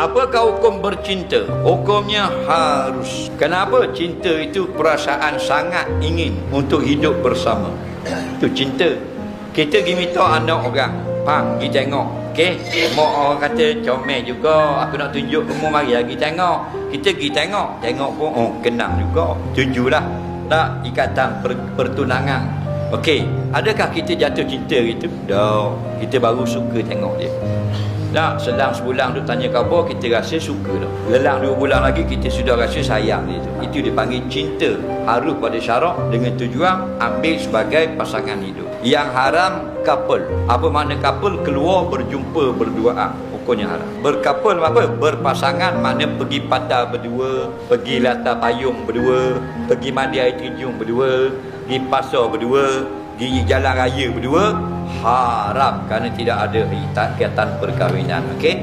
Apakah hukum bercinta? Hukumnya harus. Kenapa? Cinta itu perasaan sangat ingin untuk hidup bersama. Itu cinta. Kita pergi minta anak orang, "Pang, pergi tengok." Okey, mak orang kata comel juga, aku nak tunjuk kamu, mari lagi tengok. Kita pergi tengok, tengok pun kenang juga. Tujulah tak ikatan pertunangan. Okey, adakah kita jatuh cinta gitu? Dah, kita baru suka tengok dia. Nah, selang sebulan tu tanya khabar, kita rasa suka dah. Lelang 2 bulan lagi kita sudah rasa sayang dia tu. Itu dipanggil cinta. Harus pada syarak dengan tujuan ambil sebagai pasangan hidup. Yang haram couple. Apa makna couple? Keluar berjumpa berduaan. Hukumnya haram. Berkapal apa? Berpasangan, makna pergi pantai berdua, pergi latar payung berdua, pergi mandi air terjun berdua, pergi pasar berdua, pergi jalan raya berdua. Haram kerana tidak ada ikatan perkahwinan. Okey.